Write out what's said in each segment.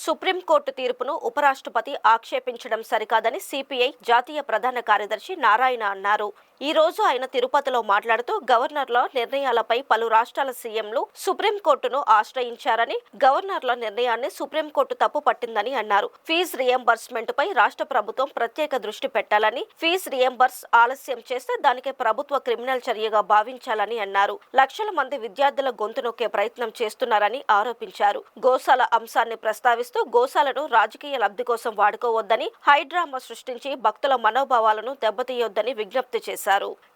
Supreme court తీర్పును ఉపరాష్ట్రపతి ఆక్షేపించడం సరికాదని సిపిఐ జాతీయ ప్రధాన కార్యదర్శి నారాయణ అన్నారు. ఈ రోజు ఆయన తిరుపతిలో మాట్లాడుతూ గవర్నర్ల నిర్ణయాలపై పలు రాష్ట్రాల సీఎంలు సుప్రీంకోర్టును ఆశ్రయించారని, గవర్నర్ల నిర్ణయాన్ని సుప్రీంకోర్టు తప్పు పట్టిందని అన్నారు. ఫీజు రియంబర్స్మెంట్ పై రాష్ట్ర ప్రభుత్వం ప్రత్యేక దృష్టి పెట్టాలని, ఫీజు రియంబర్స్ ఆలస్యం చేస్తే దానికి ప్రభుత్వ క్రిమినల్ చర్యగా భావించాలని అన్నారు. లక్షల మంది విద్యార్థుల గొంతు నొక్కే ప్రయత్నం చేస్తున్నారని ఆరోపించారు. గోశాల అంశాన్ని ప్రస్తావిస్తూ గోశాలను రాజకీయ లబ్ధి కోసం వాడుకోవద్దని, హైడ్రామా సృష్టించి భక్తుల మనోభావాలను దెబ్బతీయొద్దని విజ్ఞప్తి చేశారు.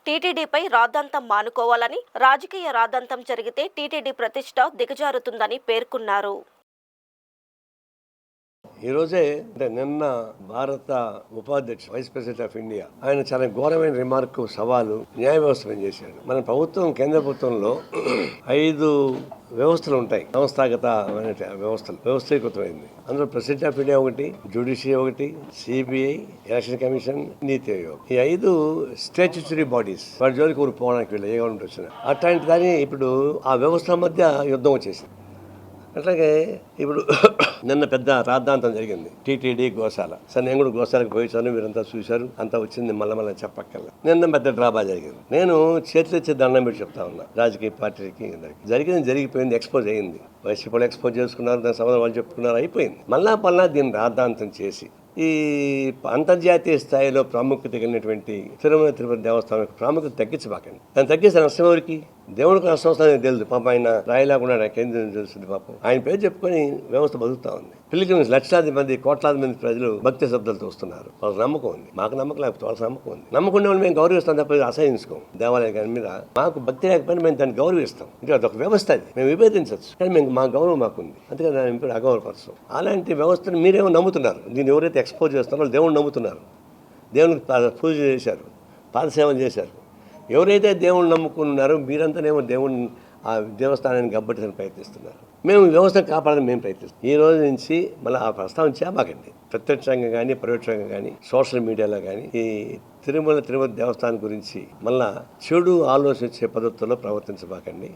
టీటీడీపై రాద్ధాంతం మానుకోవాలని, రాజకీయ రాద్ధాంతం జరిగితే టీటీడీ ప్రతిష్ట దిగజారుతుందని పేర్కొన్నారు. ఈ రోజే అంటే నిన్న భారత ఉపాధ్యక్షుడు వైస్ ప్రెసిడెంట్ ఆఫ్ ఇండియా ఆయన చాలా ఘోరమైన రిమార్క్ సవాలు న్యాయ వ్యవస్థ చేశాడు. మన ప్రభుత్వం కేంద్ర ప్రభుత్వంలో 5 వ్యవస్థలు ఉంటాయి, సంస్థాగత వ్యవస్థీకృతమైంది. అందులో ప్రెసిడెంట్ ఆఫ్ ఇండియా ఒకటి, జ్యుడిషియరీ ఒకటి, సిబిఐ, ఎలక్షన్ కమిషన్, నీతి ఆయోగ్. ఈ 5 స్టాట్యూటరీ బాడీస్. వాటి జోలికి ఊరు పోవడానికి వీళ్ళు ఏ గవర్నమెంట్ వచ్చిన అట్లాంటి దాన్ని ఇప్పుడు ఆ వ్యవస్థల మధ్య యుద్ధం వచ్చేసింది. అట్లాగే ఇప్పుడు నిన్న పెద్ద రాద్ధాంతం జరిగింది టీటీడీ గోశాల. సరే, నేను కూడా గోశాలకు పోయించాను, మీరంతా చూశారు, అంతా వచ్చింది, మళ్ళీ చెప్పక్కర్లేదు. నిన్న పెద్ద డ్రాబా జరిగింది. నేను చేతులెచ్చి దండం పెట్టి చెప్తా ఉన్నా రాజకీయ పార్టీలకి. జరిగింది జరిగిపోయింది, ఎక్స్పోజ్ అయింది. వైసీపీ ఎక్స్పోజ్ చేసుకున్నారు, దాని సంబంధం వాళ్ళు చెప్పుకున్నారు, అయిపోయింది. మళ్ళా దీన్ని రాద్ధాంతం చేసి ఈ అంతర్జాతీయ స్థాయిలో ప్రాముఖ్యత కలిగినటువంటి తిరుమల తిరుపతి దేవస్థానం ప్రాముఖ్యత తగ్గించబాకండి. దాన్ని తగ్గిస్తే నష్టం ఎవరికి? దేవుడికి నష్టం వస్తుందని తెలుసు. పాపం ఆయన రాయలేకుండా నాకేంద్రం తెలుస్తుంది. పాపం ఆయన పేరు చెప్పుకొని వ్యవస్థ బతుకుతా ఉంది. పిలిగ్రిమ్స్ లక్షలాది మంది, కోట్లాది మంది ప్రజలు భక్తి శబ్దాలతో వస్తున్నారు. వాళ్ళకి నమ్మకం ఉంది, మాకు నమ్మకం లేకపోతే వాళ్ళకి నమ్మకం ఉంది. నమ్మకం వాళ్ళు మేము గౌరవిస్తాం తప్ప అసహించుకోం. దేవాలయం మీద మాకు భక్తి లేకపోయినా మేము దాన్ని గౌరవిస్తాం. అంటే అదొక వ్యవస్థ, అది మేము విభేదించవచ్చు, కానీ మేము మా గౌరవం మాకుంది, అందుకని దాన్ని ఇప్పుడు అగౌరవపరచం. అలాంటి వ్యవస్థను మీరేమో నమ్ముతున్నారు. దీన్ని ఎవరైతే ఎక్స్పోజ్ చేస్తున్నారో వాళ్ళు దేవుడిని నమ్ముతున్నారు, దేవునికి పూజ చేశారు, పాదసేవలు చేశారు. ఎవరైతే దేవుణ్ణి నమ్ముకున్నారో మీరంతానేమో దేవుణ్ణి ఆ దేవస్థానాన్ని గబ్బట్టించడానికి ప్రయత్నిస్తున్నారు. మేము వ్యవస్థను కాపాడాలని మేము ప్రయత్నిస్తాం. ఈ రోజు నుంచి మళ్ళీ ఆ ప్రస్తావించామాకండి. ప్రత్యక్షంగా కానీ పరోక్షంగా కానీ సోషల్ మీడియాలో కానీ ఈ తిరుమల తిరుపతి దేవస్థానం గురించి మళ్ళా చెడు ఆలోచించే పద్ధతుల్లో ప్రవర్తించబాకండి.